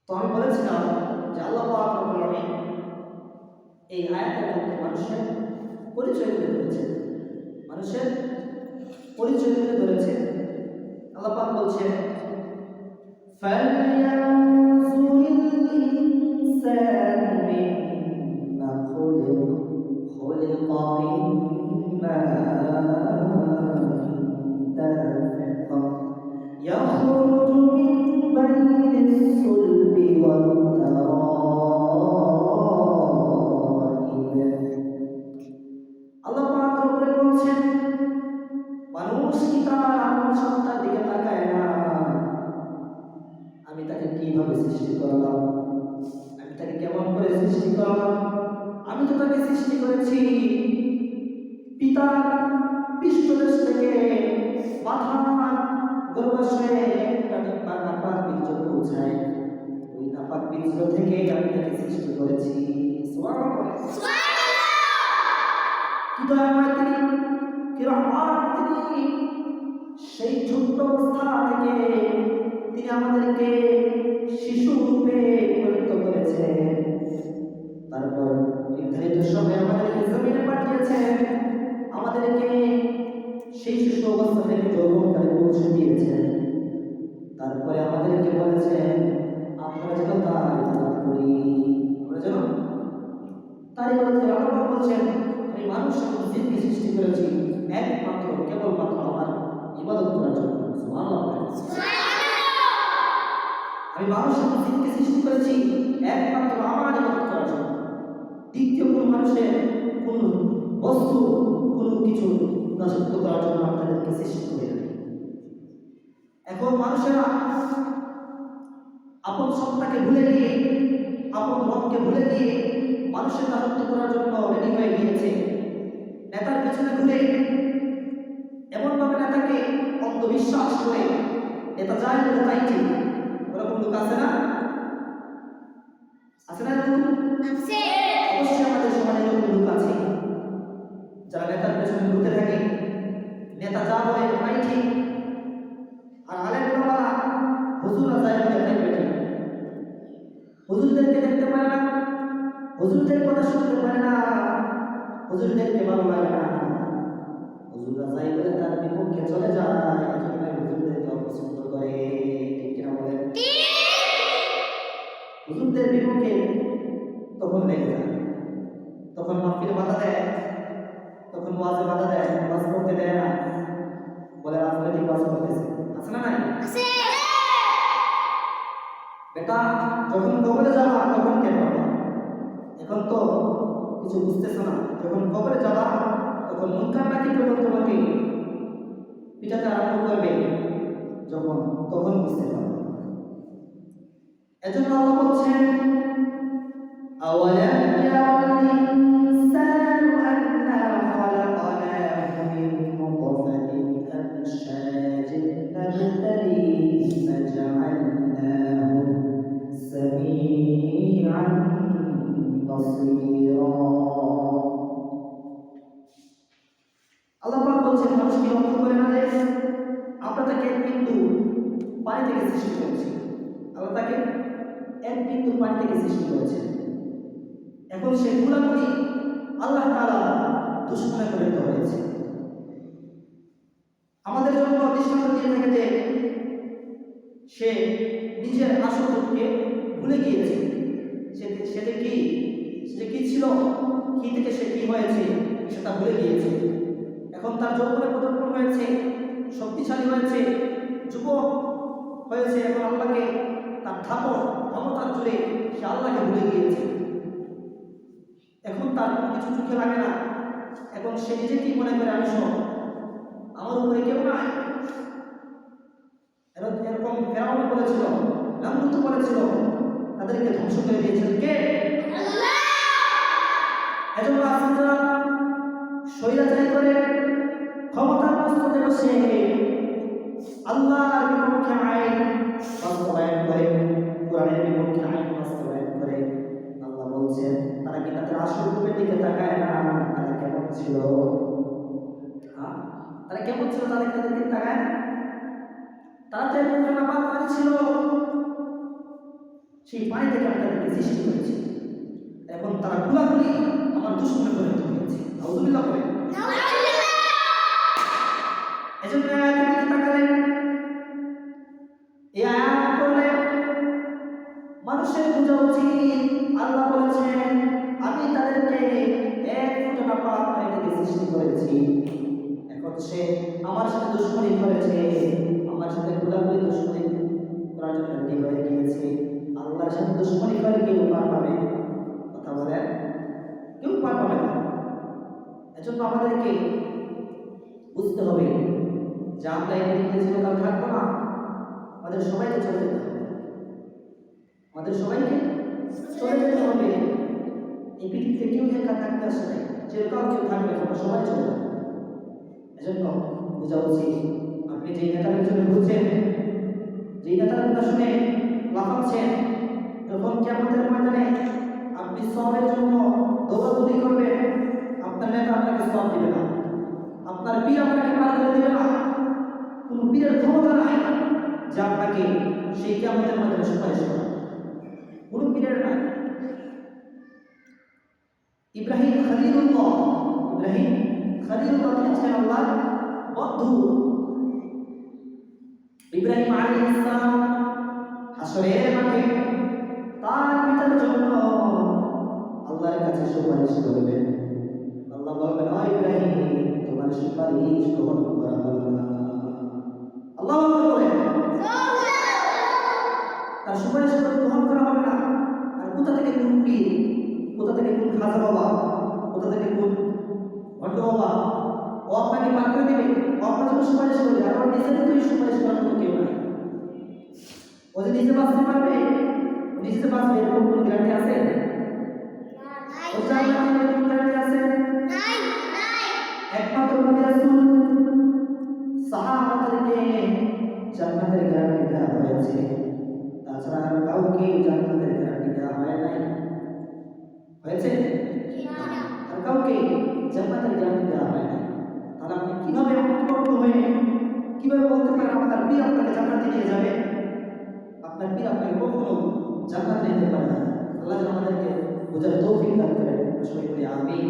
তো আমি বলেছিলাম যে আল্লাহ পাক রব্বুল আলামিন এই আয়াতের মধ্যে মানুষের পরিচয় তুলে ধরেছেন। মানুষের পরিচয় তুলে ধরেছেন। আল্লাহ পাক বলছেন ফালইয়ানজুরিল ইনসানু মিম্মা খুলিকা মিন মাইন দাফিক ইয়াখরুজু মিন বাইনিস সুলবি ওয়াত তারাইব। আল্লাহ পাক রব্বুল বলছেন মানুষ কি তার আপন সত্তার দিকে তাকায় না? আমি তাকে কিভাবে সৃষ্টি করলাম, আমি তাকে কেমন করে সৃষ্টি করলাম। আমি তো তাকে সৃষ্টি করেছি পিতার পৃষ্ঠদেশ থেকে মাথার গর্ভাশয়ে একটা নাপাক বীর্য পৌঁছায়। ওই নাপাক বীর্য থেকে আমি তাকে সৃষ্টি করেছি। সুবহানাল্লাহ। কি দয়াময় তিনি, কি রহমান তিনি। সেই ছোট্ট অবস্থা থেকে তিনি আমাদেরকে শিশু রূপে পরিণত করেছেন। তারপর নির্ধারিত সময়ে আমাদেরকে জমিনে পাঠিয়েছেন, আমাদেরকে সেই শিশু অবস্থা থেকে যৌবনকালে পৌঁছে দিয়েছেন। তারপরে আমাদেরকে বলেছেন আমরা যেন তার ইবাদত করি, আমরা যেন তার ইবাদত করি। আল্লাহ বলছেন আমি মানুষ এবং জিনকে সৃষ্টি করেছি একমাত্র কেবলমাত্র আমার ইবাদত করার জন্য। সুবহানাল্লাহ। আমি মানুষ এবং জিনকে সৃষ্টি করেছি একমাত্র আমার ইবাদত করার জন্য। দ্বিতীয় কোন মানুষের কোন বস্তু কোন কিছু দাসত্ব করার জন্য আপনাদেরকে সৃষ্টি করে নাই। এখন মানুষেরা আপন সত্তাকে ভুলে গিয়ে, আপন রবকে ভুলে গিয়ে মানুষের দাসত্ব করার জন্য রেডি হয়ে গিয়েছে। নেতার পেছনে ঘুরে এমনভাবে নেতাকে অন্ধবিশ্বাস করে নেতা যায় বলে তাই ঠিক, ওরকম লোক আছে না? আছে না? অবশ্যই আমাদের সমাজে এরকম লোক আছে যারা নেতার পেছনে ঘুরতে থাকে, নেতা যা বলে তাই ঠিক, আর আলেম ওলামা হুজুররা যায় বলে তাই ঠিক। হুজুরদেরকে দেখতে পারে না, হুজুরদের কথা শুনতে পারে না, হুজুরদেরকে ভালো লাগে না, হুজুররা যাই বলে তার বিপক্ষে চলে যায়, এজন্য হুজুরদেরকে অপছন্দ করে। ঠিক কিনা বলেন? হুজুরদের বিপক্ষে তখন লেগে যায়, তখন মাহফিলে বাধা দেয়, তখন ওয়াজে বাধা দেয়, ওয়াজ করতে দেয় না, বলে রাজনৈতিক ওয়াজ করতেছে। আছে না নাই? বেটা যখন কবরে যাবা তখন কে পাবা? এখন তো কিছু বুঝতেছো না। যখন কবরে যাবা তখন মুনকার নাকির যখন তোমাকে পিটাতে আরম্ভ করবে, তখন বুঝতে পারবে। এজন্য আল্লাহ বলছেন আওয়ালাম ইয়ারাল ইনসানু আন্না খালাকনাহু মিন নুতফাতিন আমশাজিন নাবতালিহি ফাজআলনাহু সামিআন বাসীরা। আল্লাহ পাক বলছেন মানুষ কি লক্ষ্য করে না যে আমরা তাকে এক বিন্দু পানি থেকে সৃষ্টি করেছি। আল্লাহ তাকে এক বিন্দু পানি থেকে সৃষ্টি করেছেন। এখন সে পুরাপুরি আল্লাহ তাআলা দুশমনে পরিণত হয়েছে। আমাদের জন্য দৃষ্টান্ত দিয়ে থাকে যে সে নিজের আসলকে ভুলে গিয়েছে। সে যে কি ছিল, কি থেকে সে কি হয়েছে সেটা ভুলে গিয়েছে। এখন তার যৌবনে পদার্পণ হয়েছে, শক্তিশালী হয়েছে, যুবক হয়েছে। এখন আল্লাহকে তার ক্ষমতার জোরে সে আল্লাহকে ভুলে গিয়েছে। এখন তার কোনো কিছু চোখে লাগে না। এখন সে নিজে কি মনে করে আমি সব, আমার উপরে কেউ নাই। এরকম ফেরাউন বলেছিল, নমরুদ বলেছিল, তাদেরকে ধ্বংস করে দিয়েছেন কে? আল্লাহ। এজন্য আপনারা স্বৈরাচারী করে ক্ষমতার মস্তকে বসে আল্লাহর বিপক্ষে আইন বাস্তবায়ন করে, কোরআনের বিপক্ষে আইন বাস্তবায়ন করে। আল্লাহ বলছেন তারা কি তাদের আসল রূপের দিকে তাকায় না? তারা কেমন ছিল? তারা কেমন ছিল? তাদেরকে তাকায়? তারা তো একটা নাপাক ছিল, সেই পানি থেকে আমি তাদেরকে সৃষ্টি করেছি। এখন তারা খোলাখুলি আমার দুশ্মনে পরিণত হয়েছে। আউযুবিল্লাহ বলে। এজন্য আয়াতের দিকে তাকালে এই আয়াত পড়লে মানুষের বোঝা উচিত আল্লাহ বলেছেন আমি তাদেরকে এক ফোঁটা পানি থেকে সৃষ্টি করেছি। এখন সে আমার সাথে দুশ্মনী করেছে, আমার সাথে খোলাখুলি দুশ্মনী করার জন্য রেডি হয়ে গিয়েছে। আল্লাহর সাথে দুশ্মনী করে কেউ পার পাবে? কথা বলেন, কেউ পার পাবে না। এজন্য আমাদেরকে বুঝতে হবে যে আমরা এই পৃথিবীতে চিরকাল থাকবো না, আমাদের সবাইকে চলে যেতে হবে। আমাদের সবাইকে চলে যেতে হবে। এই পৃথিবীতে কেউ একা থাকতে আসে নাই, চিরকাল কেউ থাকবে না, সবাই চলে যাবে। এজন্য বোঝা উচিত আপনি যেই নেতার পিছনে ঘুরছেন, যেই নেতার কথা শুনে লাফাচ্ছেন, যখন কিয়ামতের ময়দানে আপনি সওয়াবের জন্য দৌড়াদৌড়ি করবেন, আপনার নেতা আপনাকে সওয়াব দিবে না, আপনার পীর আপনাকে পার করে দেবে না। কোনো পীরের ক্ষমতা নাই যে আপনাকে সেই কিয়ামতের ময়দানে সুপারিশ করে, কোনো পীরের নাই। ইব্রাহিম খলিলুল্লাহ তিনি ছিলেন আল্লাহর বন্ধু। ইব্রাহিম আলাইহিস সালাম হাসরের মাঠে তার পিতার জন্য আল্লাহর কাছে সুপারিশ করবেন। আল্লাহ বলবেন, ও ইব্রাহিম, তোমার সুপারিশ গ্রহণ করা হবে না। আল্লাহ বলেন তার সুপারিশ গ্রহণ করা হবে না। আর কোথা থেকে কোন পীর, কোথা থেকে কোন খাজা বাবা, কোথা থেকে কোন ভণ্ড বাবা ও আপনাকে পার করে দেবে, ও আপনার জন্য সুপারিশ করবে? আর ওর নিজের তুই সুপারিশ করার মতো কেউ নাই। ও যে নিজে বাঁচতে পারবে, নিজে বাঁচবে এরকম কোনো গ্যারান্টি আছে? ও জান্নাতের কোনো গ্যারান্টি আছে? একমাত্র নবী রাসূল সাহাবাদেরকে জান্নাতের গ্যারান্টি দেওয়া হয়েছে, তাছাড়া আর কাউকে জান্নাতের গ্যারান্টি দেওয়া হয় নাই। হয়েছে? আর কাউকে জান্নাতের গ্যারান্টি দেওয়া হয় নাই। তাহলে আপনি কিভাবে অনুতপ্ত হয়ে কিভাবে বলতে পারেন আপনার পীর আপনাকে জান্নাতে নিয়ে যাবে? আপনার পীর আপনাকে কখনো জান্নাতে নিতে পারে না। আল্লাহ যেন আমাদেরকে বোঝার তৌফিক দান করেন। আসলে আমিন।